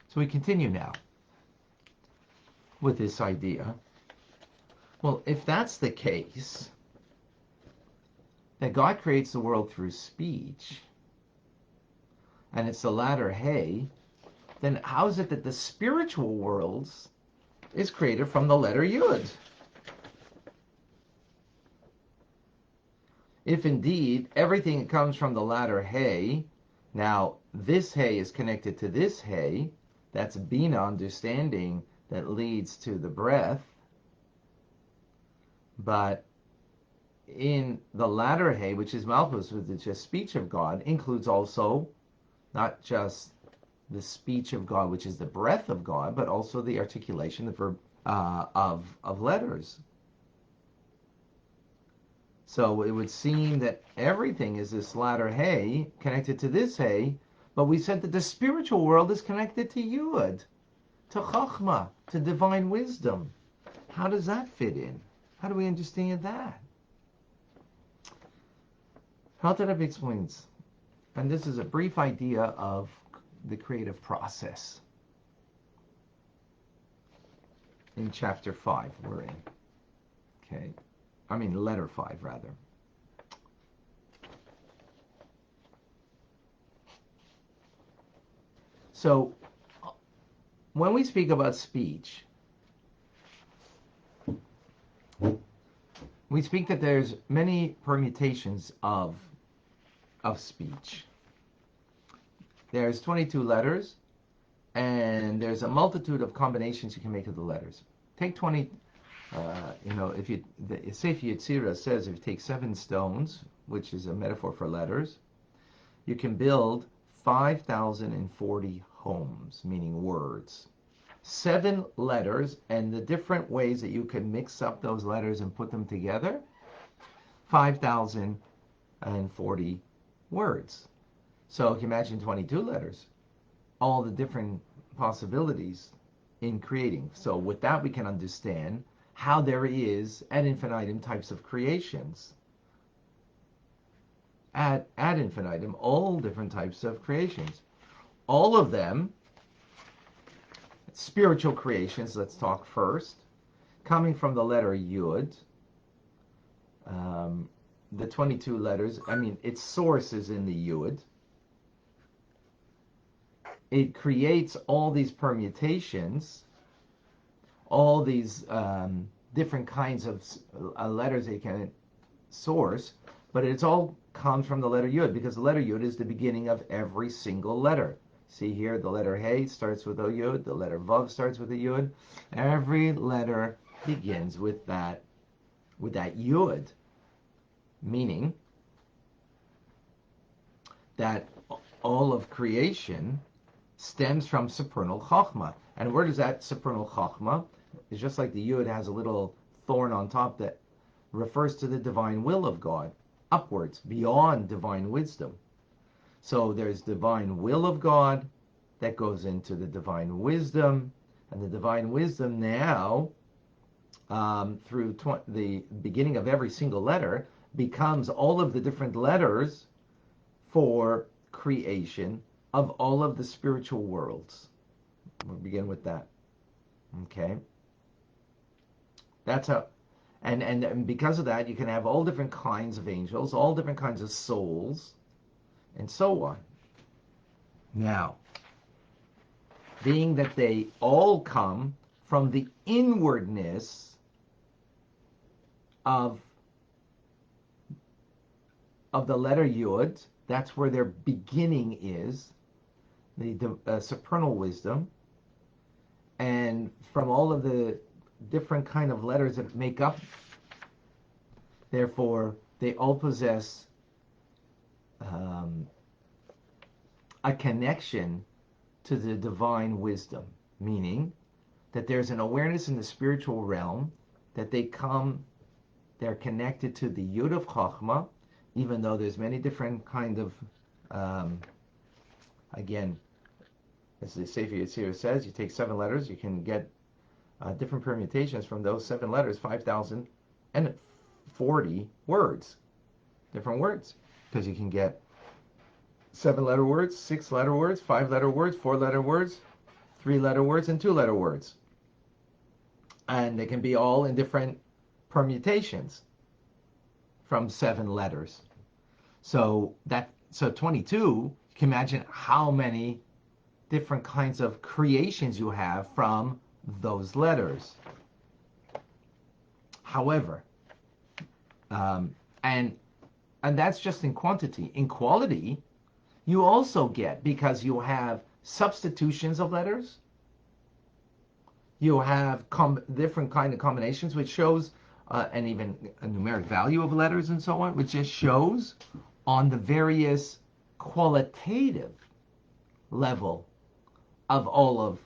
So we continue now with this idea. Well, if that's the case, that God creates the world through speech, and it's the latter hey, then how is it that the spiritual worlds is created from the letter yud? If indeed everything comes from the latter hey, now this hey is connected to this hey, that's bina, understanding, that leads to the breath. But in the latter hey, which is malchus, which is just speech of God, includes also not just the speech of God, which is the breath of God, but also the articulation, the verb of letters. So it would seem that everything is this latter hey connected to this hey, but we said that the spiritual world is connected to yud, to chachma, to divine wisdom. How does that fit in? How do we understand that? Alter Rebbe explains, and this is a brief idea of the creative process. In chapter 5 we're in. Okay. I mean letter 5 rather. So when we speak about speech, we speak that there's many permutations of speech. There's 22 letters, and there's a multitude of combinations you can make of the letters. Take 20, if you, the Sefer Yetzirah says if you take 7 stones, which is a metaphor for letters, you can build 5,040 homes, meaning words. 7 letters, and the different ways that you can mix up those letters and put them together, 5,040 words. So if you imagine 22 letters, all the different possibilities in creating. So with that we can understand how there is ad infinitum types of creations. Ad infinitum, all different types of creations. All of them spiritual creations, let's talk first, coming from the letter yud. The 22 letters, I mean, its source is in the yud. It creates all these permutations, all these different kinds of letters it can source, but it's all comes from the letter yud, because the letter yud is the beginning of every single letter. See here, the letter hey starts with a yud, the letter vav starts with a yud. Every letter begins with that yud, meaning that all of creation stems from supernal chachma. And where does that supernal chachma? It's just like the yud has a little thorn on top that refers to the divine will of God, upwards, beyond divine wisdom. So there's divine will of God that goes into the divine wisdom, and the divine wisdom now, through the beginning of every single letter, becomes all of the different letters for creation of all of the spiritual worlds. We'll begin with that. Okay? That's how, and because of that, you can have all different kinds of angels, all different kinds of souls, and so on. Now, being that they all come from the inwardness of the letter yud, that's where their beginning is, the supernal wisdom, and from all of the different kind of letters that make up, therefore they all possess a connection to the divine wisdom, meaning that there's an awareness in the spiritual realm that they're connected to the yud of chachma, even though there's many different kind of, again, as the Sefer Yetzirah says, you take 7 letters, you can get different permutations from those 7 letters, 5,040 words, different words, because you can get 7-letter words, 6-letter words, 5-letter words, 4-letter words, 3-letter words and 2-letter words. And they can be all in different permutations from 7 letters. So 22, you can imagine how many different kinds of creations you have from those letters. However, and that's just in quantity. In quality, you also get, because you have substitutions of letters, you have different kind of combinations, which shows, and even a numeric value of letters and so on, which just shows on the various qualitative level of all of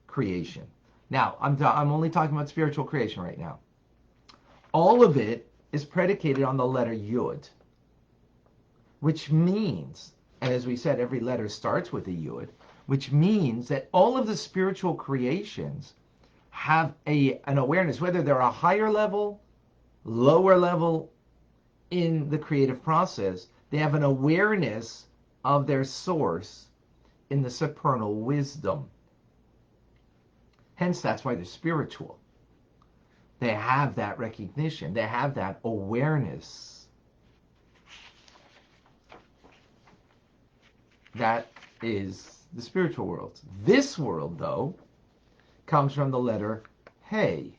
creation. Now, I'm only talking about spiritual creation right now. All of it is predicated on the letter Yud, which means, and as we said, every letter starts with a Yud, which means that all of the spiritual creations have an awareness, whether they're a higher level, lower level in the creative process, they have an awareness of their source in the supernal wisdom. Hence, that's why they're spiritual. They have that recognition. They have that awareness. That is the spiritual world. This world, though, comes from the letter Hey.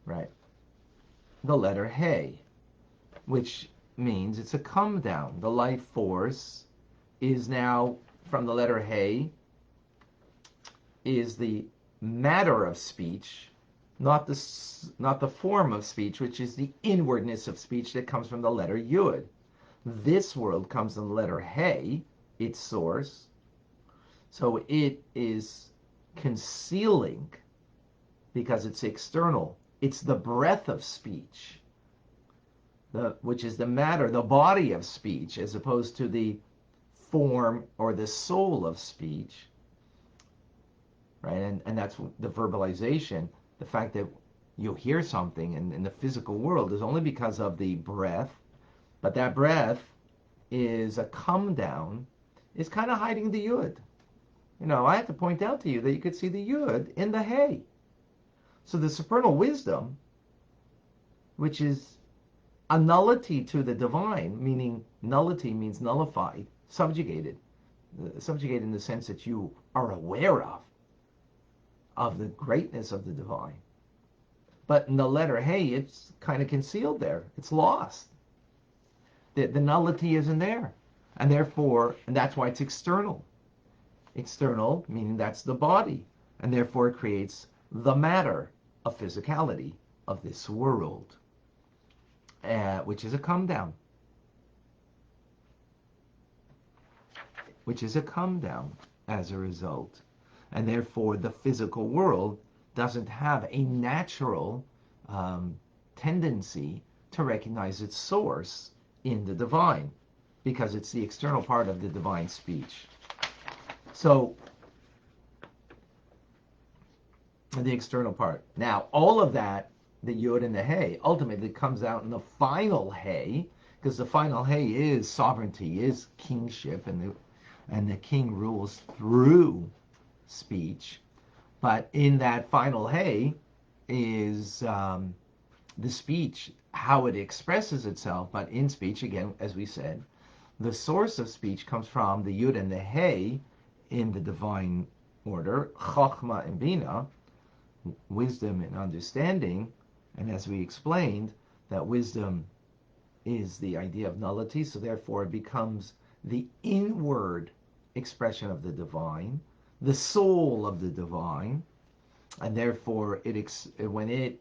Right? The letter Hey, which means it's a come down. The life force is now, from the letter Hey, is the matter of speech, not the form of speech, which is the inwardness of speech that comes from the letter Yud. This world comes from the letter Hey, its source. So it is concealing because it's external. It's the breath of speech, which is the matter, the body of speech, as opposed to the form or the soul of speech. Right? And that's the verbalization. The fact that you hear something in the physical world is only because of the breath, but that breath is a come down, is kind of hiding the Yud. You know, I have to point out to you that you could see the Yud in the Hey. So the supernal wisdom, which is a nullity to the divine, meaning nullity means nullified, subjugated in the sense that you are aware of the greatness of the divine. But in the letter Hey, it's kind of concealed there. It's lost. The nullity isn't there. And therefore, and that's why it's external. External, meaning that's the body. And therefore it creates the matter of physicality of this world, which is a come down. Which is a come down as a result. And therefore the physical world doesn't have a natural tendency to recognize its source in the divine, because it's the external part of the divine speech. So, the external part. Now, all of that, the Yud and the Hey, ultimately comes out in the final Hey, because the final Hey is sovereignty, is kingship, and the king rules through speech. But in that final Hey is the speech, how it expresses itself. But in speech, again, as we said, the source of speech comes from the Yud and the Hey in the divine order, Chochmah and Bina, wisdom and understanding. And as we explained, that wisdom is the idea of nullity, so therefore it becomes the inward expression of the divine, the soul of the divine, and therefore when it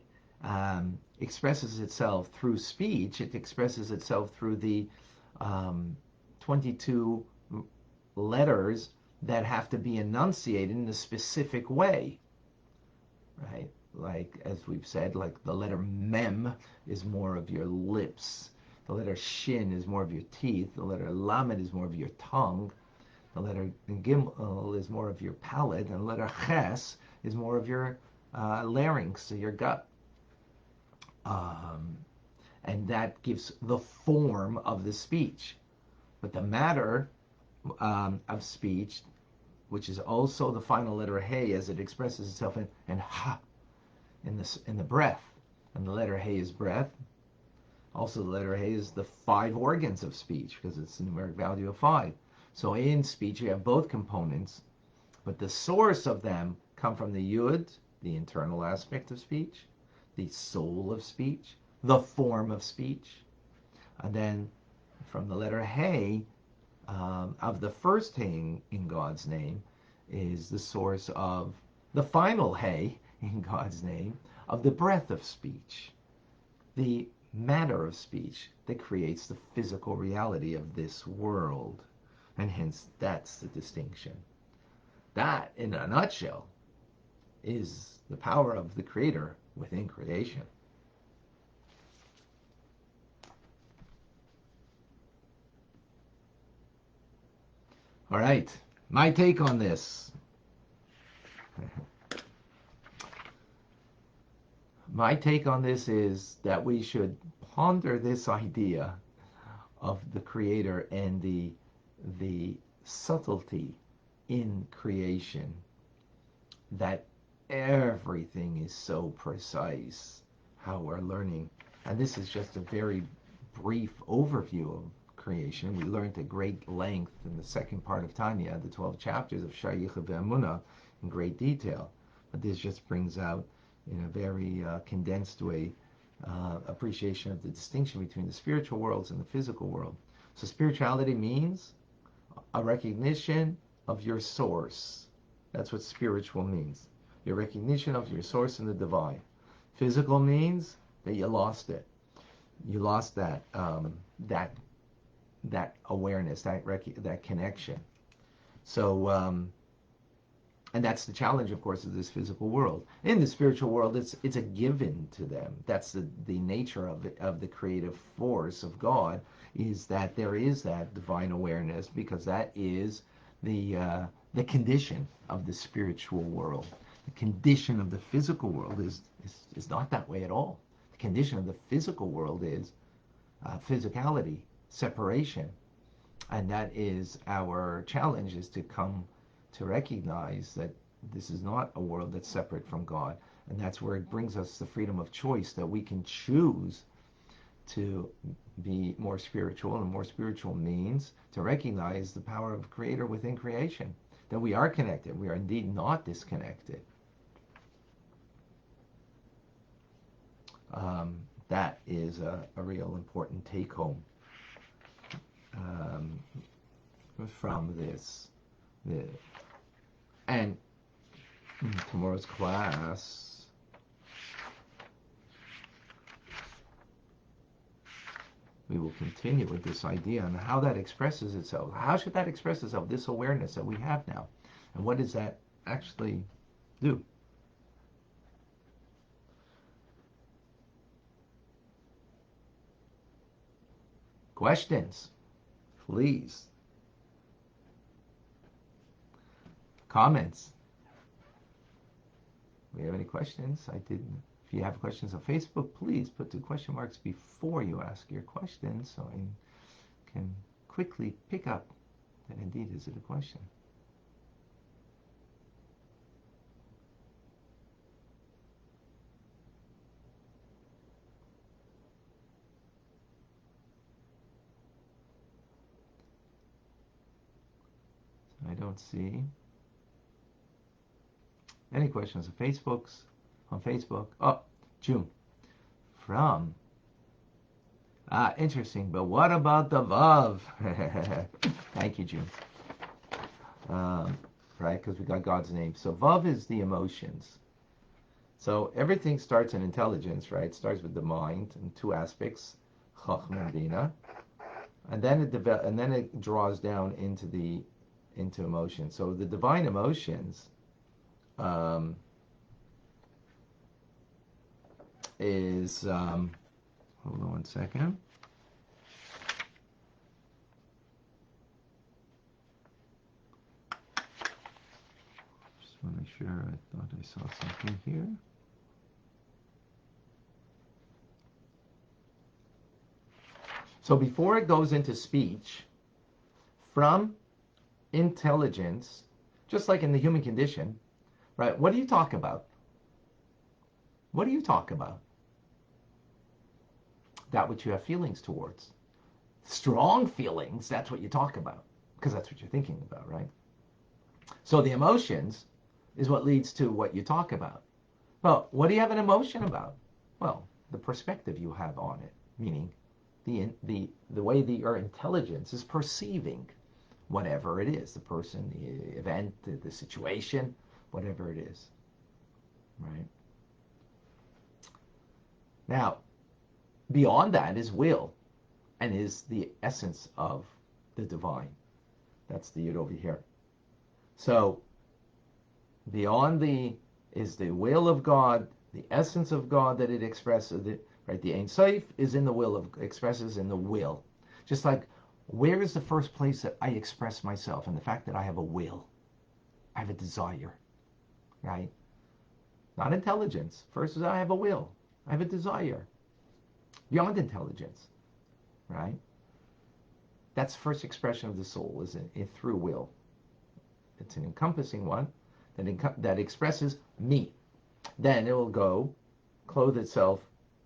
expresses itself through speech, it expresses itself through the 22 letters that have to be enunciated in a specific way, right? Like, as we've said, like the letter Mem is more of your lips, the letter Shin is more of your teeth, the letter Lamed is more of your tongue, the letter Gimel is more of your palate, and the letter Ches is more of your larynx, so your gut. And that gives the form of the speech. But the matter of speech which is also the final letter hey as it expresses itself in ha, in the breath. And the letter hey is breath. Also, the letter hey is the 5 organs of speech because it's a numeric value of 5. So in speech, you have both components, but the source of them come from the yud, the internal aspect of speech, the soul of speech, the form of speech, and then from the letter hey, of the first hey in God's name, is the source of the final hey in God's name, of the breath of speech, the matter of speech that creates the physical reality of this world. And hence, that's the distinction. That, in a nutshell, is the power of the Creator within creation. All right, my take on this. My take on this is that we should ponder this idea of the Creator and the subtlety in creation, that everything is so precise, how we're learning. And this is just a very brief overview of creation. We learned at great length in the second part of Tanya, the 12 chapters of Shayicha Ve'emunah, in great detail. But this just brings out, in a very condensed way, appreciation of the distinction between the spiritual worlds and the physical world. So spirituality means a recognition of your source. That's what spiritual means. Your recognition of your source in the divine. Physical means that you lost it. You lost that that awareness, that connection. So, and that's the challenge, of course, of this physical world. In the spiritual world, it's a given to them. That's the nature of the creative force of God, is that there is that divine awareness, because that is the condition of the spiritual world. The condition of the physical world is not that way at all. The condition of the physical world is physicality, separation, and that is our challenge, is to come to recognize that this is not a world that's separate from God, and that's where it brings us the freedom of choice, that we can choose to be more spiritual, and more spiritual means to recognize the power of Creator within creation, that we are connected, we are indeed not disconnected. That is a real important take-home from this. And in tomorrow's class, we will continue with this idea on how that expresses itself. How should that express itself, this awareness that we have now? And what does that actually do? Questions, please. Comments. Do we have any questions? If you have questions on Facebook, please put 2 question marks before you ask your questions, so I can quickly pick up that indeed is it a question. I don't see any questions on Facebook. Oh, June. From. Interesting, but what about the Vav? Thank you, June. Right, because we got God's name. So Vav is the emotions. So everything starts in intelligence, right? It starts with the mind in 2 aspects, Chachma and Bina, and then it draws down into emotion. So the divine emotions is hold on 1 second. Just want to make sure. I thought I saw something here. So before it goes into speech, from intelligence, Just like in the human condition, right? What do you talk about? What do you talk about? That which you have feelings towards. Strong feelings, that's what you talk about, because that's what you're thinking about, right? So the emotions is what leads to what you talk about. Well, what do you have an emotion about? Well, the perspective you have on it, meaning the way that your intelligence is perceiving whatever it is, the person, the event, the situation, whatever it is, right? Now, beyond that is will, and is the essence of the divine. That's the yud over here. So, beyond is the will of God, the essence of God that it expresses, right? The Ein Sof is in the will expresses in the will. Just like, where is the first place that I express myself? And the fact that I have a will, I have a desire, right? Not intelligence. First is I have a will, I have a desire. Beyond intelligence, right? That's the first expression of the soul, is it through will. It's an encompassing one that expresses me. Then it will go clothe itself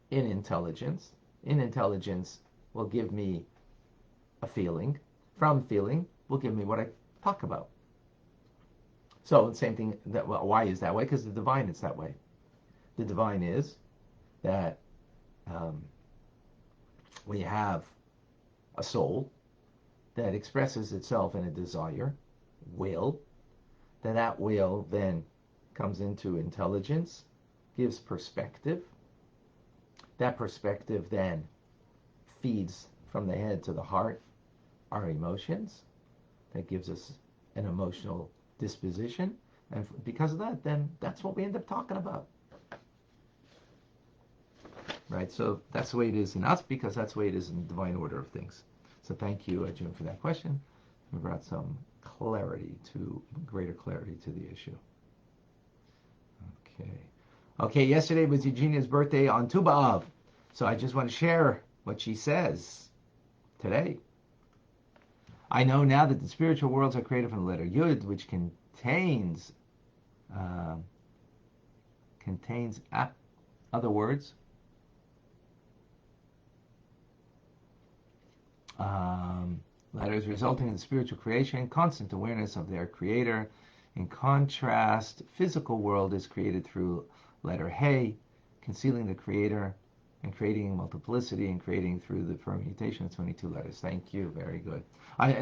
in intelligence. In intelligence will give me a feeling. From feeling will give me what I talk about. So the same thing. Why is that way? Because the divine is that way. The divine is that we have a soul that expresses itself in a desire, will. That will then comes into intelligence, gives perspective. That perspective then feeds from the head to the heart our emotions. That gives us an emotional disposition. And because of that, then that's what we end up talking about. Right? So that's the way it is in us, because that's the way it is in the divine order of things. So thank you, Jim, for that question. We brought some greater clarity to the issue. Okay, yesterday was Eugenia's birthday on Tu B'Av. So I just want to share what she says today. I know now that the spiritual worlds are created from the letter Yud, which contains other words, letters resulting in the spiritual creation, constant awareness of their creator. In contrast, physical world is created through letter Hey, concealing the creator and creating multiplicity and creating through the permutation of 22 letters. Thank you. Very good.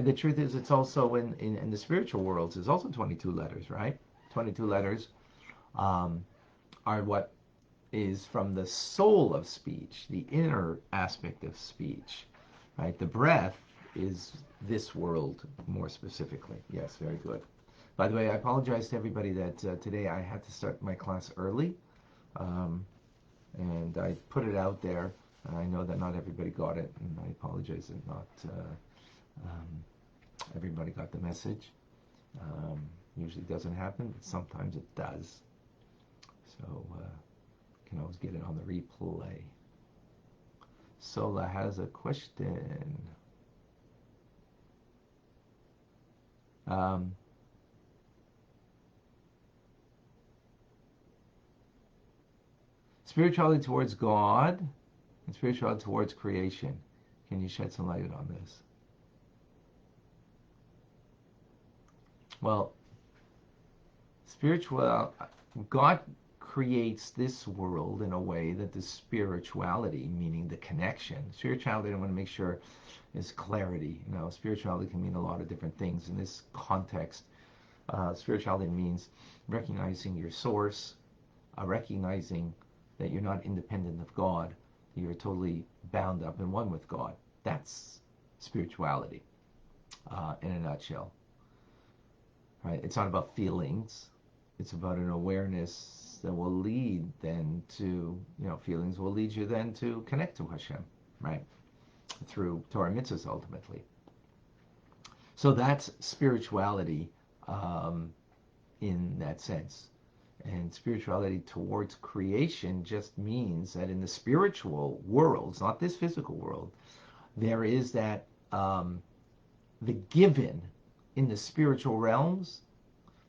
The truth is, it's also in the spiritual worlds, it's also 22 letters, right? 22 letters are what is from the soul of speech, the inner aspect of speech, right? The breath is this world more specifically. Yes, very good. By the way, I apologize to everybody that today I had to start my class early, and I put it out there. I know that not everybody got it, and I apologize that not everybody got the message. Usually doesn't happen, but sometimes it does. So you can always get it on the replay. Sola has a question. Spirituality towards God and spirituality towards creation. Can you shed some light on this? Well, God creates this world in a way that the spirituality, meaning the connection, spirituality, I want to make sure, is clarity. Spirituality can mean a lot of different things. In this context, spirituality means recognizing your source, recognizing that you're not independent of God, you're totally bound up and one with God. That's spirituality in a nutshell. Right? It's not about feelings. It's about an awareness that will lead then to, feelings will lead you then to connect to Hashem, right? Through Torah mitzvahs ultimately. So that's spirituality in that sense. And spirituality towards creation just means that in the spiritual worlds, not this physical world, there is that the given in the spiritual realms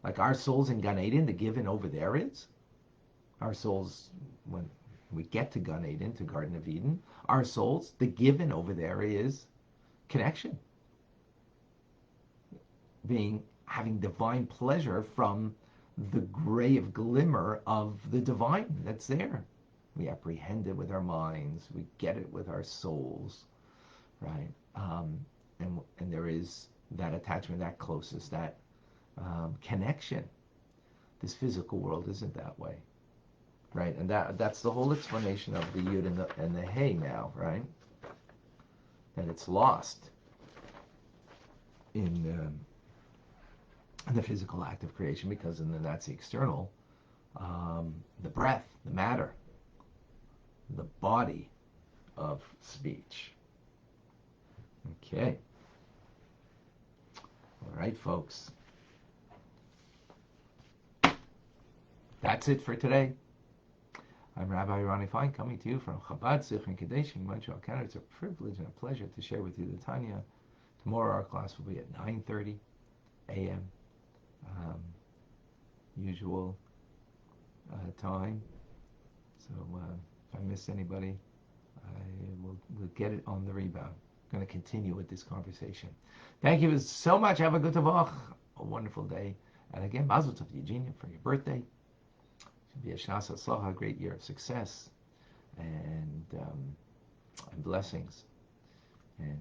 Like our souls in Gan Eden, the given over there is. Our souls, when we get to Gan Eden, to Garden of Eden, our souls, the given over there is connection. Having divine pleasure from the grave glimmer of the divine that's there. We apprehend it with our minds. We get it with our souls, right? And there is that attachment, that closeness, that connection. This physical world isn't that way, right? And that's the whole explanation of the Yud and the Hey now, right? That it's lost in the physical act of creation, because then that's the external, the breath, the matter, the body of speech. Okay. All right, folks. That's it for today. I'm Rabbi Ronnie Fine, coming to you from Chabad Zichron Kadesh in Montreal, Canada. It's a privilege and a pleasure to share with you the Tanya. Tomorrow our class will be at 9:30 a.m. Usual time. So if I miss anybody, we'll get it on the rebound. I'm going to continue with this conversation. Thank you so much. Have a good tavach, a wonderful day. And again, Mazel Tov Eugenia for your birthday. Should be a Shnas Hatzlacha, a great year of success and blessings. And